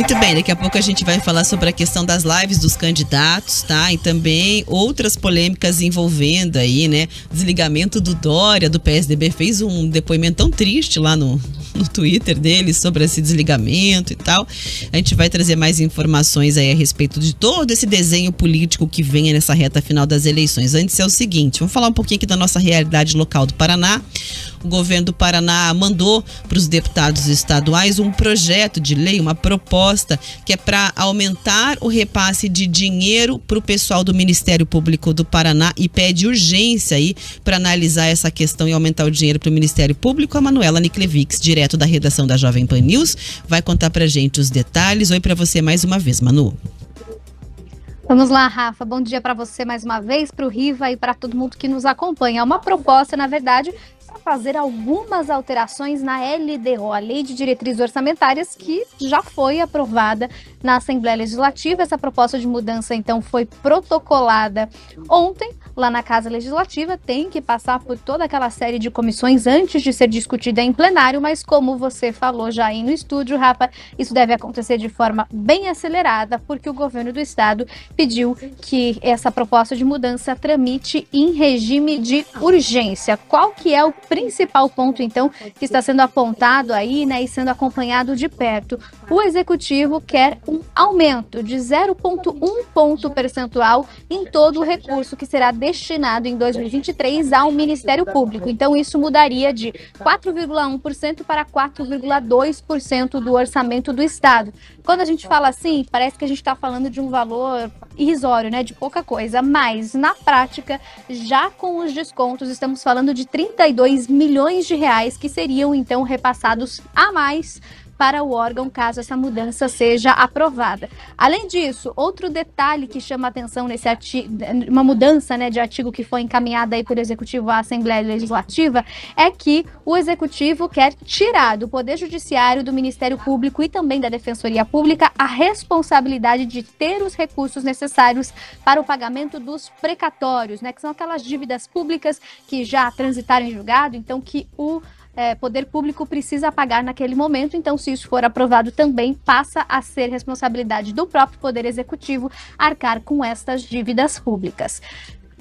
Muito bem, daqui a pouco a gente vai falar sobre a questão das lives dos candidatos, tá? E também outras polêmicas envolvendo aí, né? Desligamento do Dória, do PSDB, fez um depoimento tão triste lá no Twitter dele sobre esse desligamento e tal. A gente vai trazer mais informações aí a respeito de todo esse desenho político que vem nessa reta final das eleições. Antes é o seguinte, vamos falar um pouquinho aqui da nossa realidade local do Paraná. O governo do Paraná mandou para os deputados estaduais um projeto de lei, uma proposta que é para aumentar o repasse de dinheiro para o pessoal do Ministério Público do Paraná e pede urgência aí para analisar essa questão e aumentar o dinheiro para o Ministério Público. A Manuela Niklevix, direto da redação da Jovem Pan News, vai contar para gente os detalhes. Oi para você mais uma vez, Manu. Vamos lá, Rafa. Bom dia para você mais uma vez, para o Riva e para todo mundo que nos acompanha. É uma proposta, na verdade, para fazer algumas alterações na LDO, a Lei de Diretrizes Orçamentárias, que já foi aprovada na Assembleia Legislativa. Essa proposta de mudança, então, foi protocolada ontem lá na Casa Legislativa. Tem que passar por toda aquela série de comissões antes de ser discutida em plenário, mas como você falou já aí no estúdio, Rafa, isso deve acontecer de forma bem acelerada, porque o governo do estado pediu que essa proposta de mudança tramite em regime de urgência. Qual que é o principal ponto, então, que está sendo apontado aí, né, e sendo acompanhado de perto? O Executivo quer um aumento de 0,1 ponto percentual em todo o recurso que será destinado em 2023 ao Ministério Público. Então, isso mudaria de 4,1% para 4,2% do orçamento do Estado. Quando a gente fala assim, parece que a gente está falando de um valor irrisório, né, de pouca coisa, mas na prática, já com os descontos, estamos falando de 32 milhões de reais que seriam então repassados a mais para o órgão, caso essa mudança seja aprovada. Além disso, outro detalhe que chama atenção nesse artigo, uma mudança, né, de artigo que foi encaminhada aí pelo Executivo à Assembleia Legislativa, é que o Executivo quer tirar do Poder Judiciário, do Ministério Público e também da Defensoria Pública a responsabilidade de ter os recursos necessários para o pagamento dos precatórios, né, que são aquelas dívidas públicas que já transitaram em julgado, então que o Poder Público precisa pagar naquele momento. Então, se isso for aprovado, também passa a ser responsabilidade do próprio Poder Executivo arcar com estas dívidas públicas.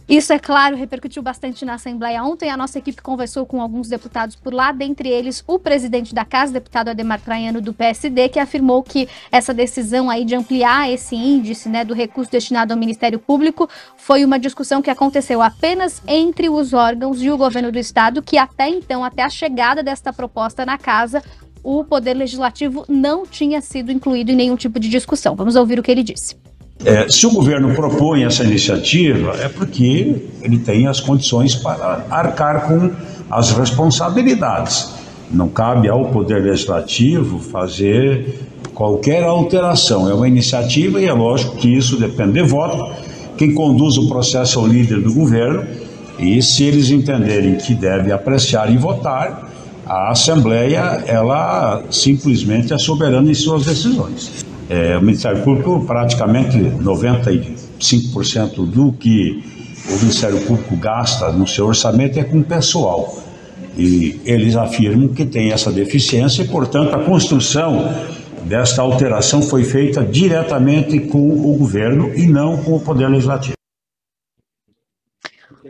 Isso, é claro, repercutiu bastante na Assembleia ontem. A nossa equipe conversou com alguns deputados por lá, dentre eles o presidente da Casa, deputado Ademar Traiano, do PSD, que afirmou que essa decisão aí de ampliar esse índice, né, do recurso destinado ao Ministério Público foi uma discussão que aconteceu apenas entre os órgãos e o governo do Estado, que até então, até a chegada desta proposta na Casa, o Poder Legislativo não tinha sido incluído em nenhum tipo de discussão. Vamos ouvir o que ele disse. Se o governo propõe essa iniciativa, é porque ele tem as condições para arcar com as responsabilidades. Não cabe ao Poder Legislativo fazer qualquer alteração. É uma iniciativa e é lógico que isso depende de voto. Quem conduz o processo é o líder do governo e, se eles entenderem que deve apreciar e votar, a Assembleia, ela simplesmente é soberana em suas decisões. O Ministério Público, praticamente 95% do que o Ministério Público gasta no seu orçamento é com pessoal. E eles afirmam que tem essa deficiência e, portanto, a construção desta alteração foi feita diretamente com o governo e não com o Poder Legislativo.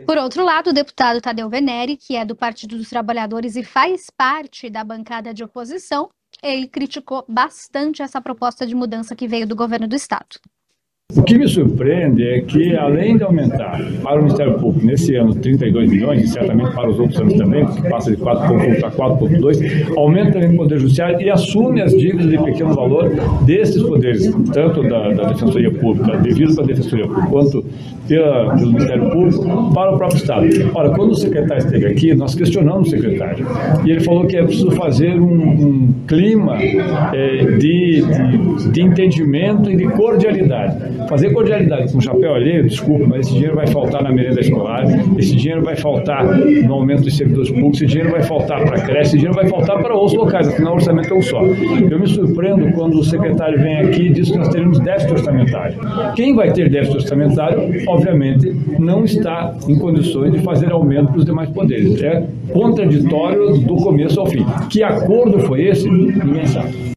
Por outro lado, o deputado Tadeu Venere, que é do Partido dos Trabalhadores e faz parte da bancada de oposição, ele criticou bastante essa proposta de mudança que veio do governo do Estado. O que me surpreende é que, além de aumentar para o Ministério Público nesse ano 32 milhões, e certamente para os outros anos também, porque passa de 4,1 para 4,2, aumenta também o Poder Judiciário e assume as dívidas de pequeno valor desses poderes, tanto da Defensoria Pública, devido para a Defensoria Pública, quanto pelo Ministério Público, para o próprio Estado. Ora, quando o secretário esteve aqui, nós questionamos o secretário, e ele falou que é preciso fazer um clima de entendimento e de cordialidade. Fazer cordialidade com chapéu alheio, desculpa, mas esse dinheiro vai faltar na merenda escolar, esse dinheiro vai faltar no aumento dos servidores públicos, esse dinheiro vai faltar para a creche, esse dinheiro vai faltar para os locais, afinal o orçamento é um só. Eu me surpreendo quando o secretário vem aqui e diz que nós teremos déficit orçamentário. Quem vai ter déficit orçamentário, obviamente, não está em condições de fazer aumento para os demais poderes. É contraditório do começo ao fim. Que acordo foi esse? Ninguém sabe.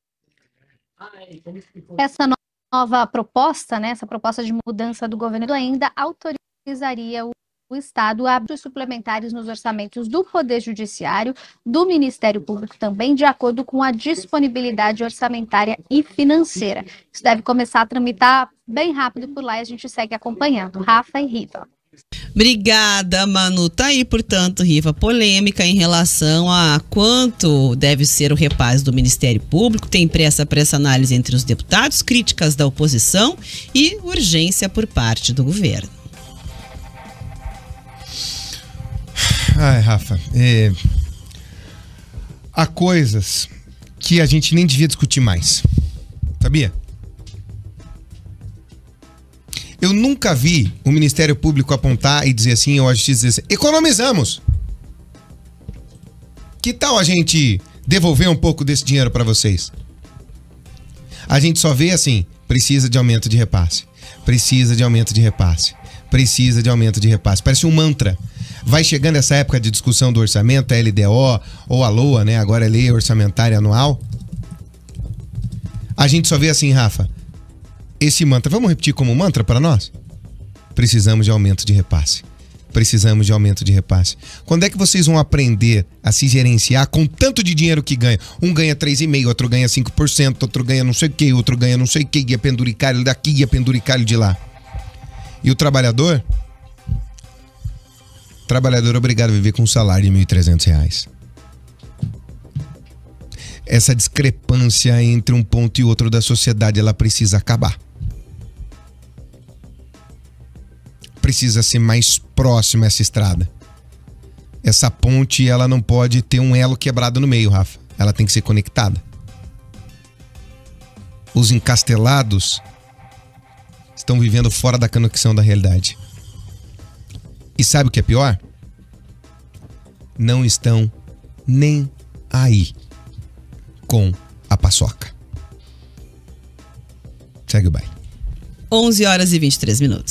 Essa nova proposta, né, essa proposta de mudança do governo ainda autorizaria o Estado a abrir suplementares nos orçamentos do Poder Judiciário, do Ministério Público também, de acordo com a disponibilidade orçamentária e financeira. Isso deve começar a tramitar bem rápido por lá e a gente segue acompanhando. Rafa e Riva. Obrigada, Manu. Tá aí, portanto, Riva, polêmica em relação a quanto deve ser o repasse do Ministério Público. Tem pressa para essa análise entre os deputados, críticas da oposição e urgência por parte do governo. Ai, Rafa, há coisas que a gente nem devia discutir mais, sabia? Eu nunca vi o Ministério Público apontar e dizer assim, ou a Justiça dizer assim, economizamos. Que tal a gente devolver um pouco desse dinheiro para vocês? A gente só vê assim, precisa de aumento de repasse, precisa de aumento de repasse, precisa de aumento de repasse. Parece um mantra. Vai chegando essa época de discussão do orçamento, a LDO ou a LOA, né? Agora é Lei Orçamentária Anual. A gente só vê assim, Rafa, esse mantra. Vamos repetir como mantra para nós? Precisamos de aumento de repasse. Precisamos de aumento de repasse. Quando é que vocês vão aprender a se gerenciar com tanto de dinheiro que ganha? Um ganha 3,5%, outro ganha 5%, outro ganha não sei o que, outro ganha não sei o que, guia penduricalho daqui, guia penduricalho de lá. E o trabalhador? Trabalhador obrigado a viver com um salário de R$1.300. Essa discrepância entre um ponto e outro da sociedade, ela precisa acabar. Precisa ser mais próxima essa estrada. Essa ponte, ela não pode ter um elo quebrado no meio, Rafa. Ela tem que ser conectada. Os encastelados estão vivendo fora da conexão da realidade. E sabe o que é pior? Não estão nem aí com a paçoca. Segue o baile. 11h23.